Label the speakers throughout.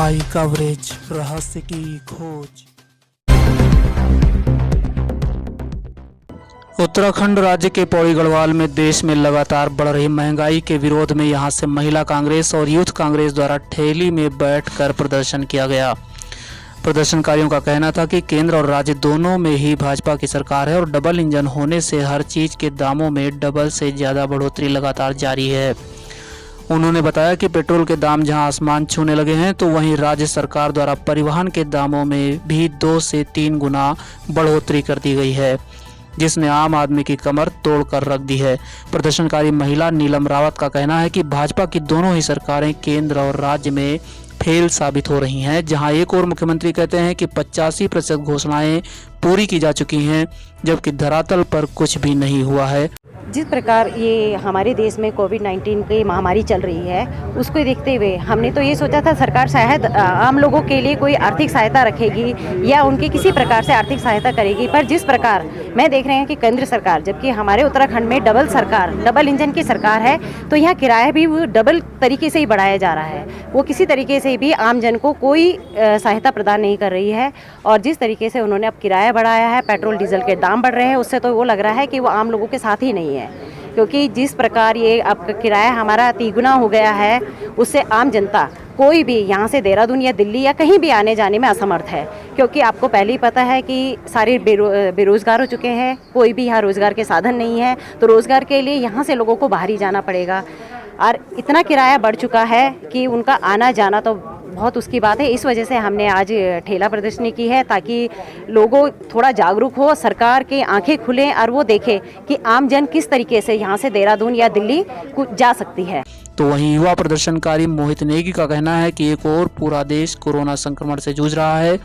Speaker 1: आई coverage, रहस्य की खोज। उत्तराखंड राज्य के पौड़ी गढ़वाल में देश में लगातार बढ़ रही महंगाई के विरोध में यहां से महिला कांग्रेस और यूथ कांग्रेस द्वारा ठेली में बैठकर प्रदर्शन किया गया। प्रदर्शनकारियों का कहना था कि केंद्र और राज्य दोनों में ही भाजपा की सरकार है और डबल इंजन होने से हर चीज के दामों में डबल से ज़्यादा बढ़ोतरी लगातार जारी है। उन्होंने बताया कि पेट्रोल के दाम जहां आसमान छूने लगे हैं तो वहीं राज्य सरकार द्वारा परिवहन के दामों में भी 2 से 3 गुना बढ़ोतरी कर दी गई है, जिसने आम आदमी की कमर तोड़ कर रख दी है। प्रदर्शनकारी महिला नीलम रावत का कहना है कि भाजपा की दोनों ही सरकारें केंद्र और राज्य में फेल साबित हो रही हैं। जहां एक और मुख्यमंत्री कहते हैं कि 85% घोषणाएं पूरी की जा चुकी हैं, जबकि धरातल पर कुछ भी नहीं हुआ है।
Speaker 2: जिस प्रकार ये हमारे देश में कोविड-19 की महामारी चल रही है, उसको देखते हुए हमने तो ये सोचा था सरकार शायद आम लोगों के लिए कोई आर्थिक सहायता रखेगी या उनकी किसी प्रकार से आर्थिक सहायता करेगी। पर जिस प्रकार मैं देख रहे हैं कि केंद्र सरकार, जबकि हमारे उत्तराखंड में डबल इंजन की सरकार है, तो यहाँ किराया भी वो डबल तरीके से ही बढ़ाया जा रहा है। वो किसी तरीके से भी आम जन को कोई सहायता प्रदान नहीं कर रही है। और जिस तरीके से उन्होंने अब किराया बढ़ाया है, पेट्रोल डीजल के दाम बढ़ रहे हैं, उससे तो वो लग रहा है कि वो आम लोगों के साथ ही नहीं है। क्योंकि जिस प्रकार ये अब किराया हमारा 3 गुना हो गया है, उससे आम जनता कोई भी यहाँ से देहरादून या दिल्ली या कहीं भी आने जाने में असमर्थ है। क्योंकि आपको पहले ही पता है कि सारे बेरोजगार हो चुके हैं, कोई भी यहाँ रोजगार के साधन नहीं है, तो रोजगार के लिए यहाँ से लोगों को बाहर ही जाना पड़ेगा। और इतना किराया बढ़ चुका है कि उनका आना जाना तो बहुत उसकी बात है। इस वजह से हमने आज ठेला प्रदर्शनी की है, ताकि लोगों थोड़ा जागरूक हो, सरकार की आंखें खुलें और वो देखें कि आम जन किस तरीके से यहाँ से देहरादून या दिल्ली जा सकती है।
Speaker 1: तो वहीं युवा प्रदर्शनकारी मोहित नेगी का कहना है कि एक और पूरा देश कोरोना संक्रमण से जूझ रहा है।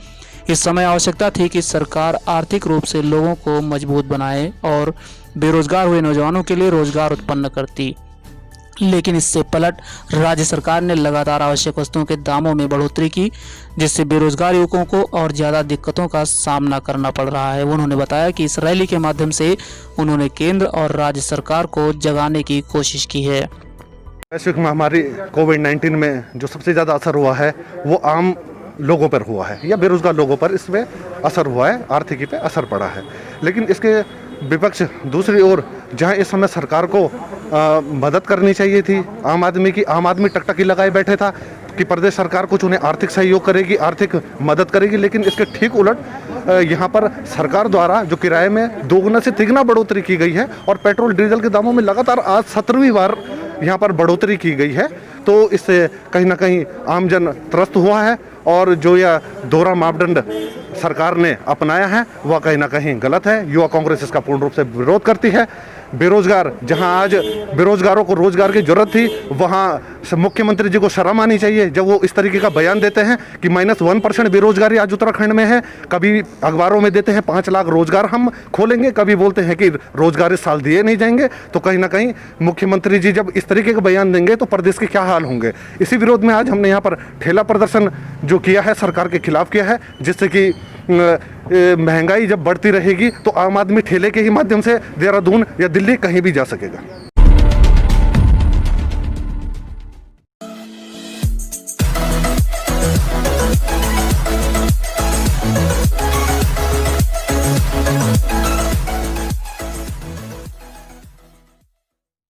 Speaker 1: इस समय आवश्यकता थी कि सरकार आर्थिक रूप से लोगों को मजबूत बनाए और बेरोजगार हुए नौजवानों के लिए रोजगार उत्पन्न करती, लेकिन इससे पलट राज्य सरकार ने लगातार आवश्यक वस्तुओं के दामों में बढ़ोतरी की, जिससे बेरोजगार युवकों को और ज़्यादा दिक्कतों का सामना करना पड़ रहा है। उन्होंने बताया कि इस रैली के माध्यम से उन्होंने केंद्र और राज्य सरकार को जगाने की कोशिश की है।
Speaker 3: वैश्विक महामारी कोविड-19 में जो सबसे ज़्यादा असर हुआ है वो आम लोगों पर हुआ है या बेरोजगार लोगों पर इसमें असर हुआ है, आर्थिकी पे असर पड़ा है। लेकिन इसके विपक्ष दूसरी ओर जहां इस समय सरकार को मदद करनी चाहिए थी आम आदमी की, आम आदमी टकटकी लगाए बैठे था कि प्रदेश सरकार कुछ उन्हें आर्थिक सहयोग करेगी, आर्थिक मदद करेगी। लेकिन इसके ठीक उलट यहाँ पर सरकार द्वारा जो किराए में 2 गुना से 3 गुना बढ़ोतरी की गई है और पेट्रोल डीजल के दामों में लगातार आज 17वीं बार यहाँ पर बढ़ोतरी की गई है। तो इससे कहीं ना कहीं आमजन त्रस्त हुआ है और जो यह दोहरा मापदंड सरकार ने अपनाया है वह कहीं ना कहीं गलत है। युवा कांग्रेस इसका पूर्ण रूप से विरोध करती है। बेरोजगार, जहां आज बेरोजगारों को रोजगार की जरूरत थी, वहां मुख्यमंत्री जी को शर्म आनी चाहिए जब वो इस तरीके का बयान देते हैं कि -1% बेरोजगारी आज उत्तराखंड में है। कभी अखबारों में देते हैं 5 लाख रोजगार हम खोलेंगे, कभी बोलते हैं कि रोजगार इस साल दिए नहीं जाएंगे। तो कहीं ना कहीं मुख्यमंत्री जी जब इस तरीके का बयान देंगे तो प्रदेश के क्या हाल होंगे। इसी विरोध में आज हमने यहाँ पर ठेला प्रदर्शन जो किया है सरकार के खिलाफ किया है, जिससे कि महंगाई जब बढ़ती रहेगी तो आम आदमी ठेले के ही माध्यम से देहरादून या दिल्ली कहीं भी जा सकेगा।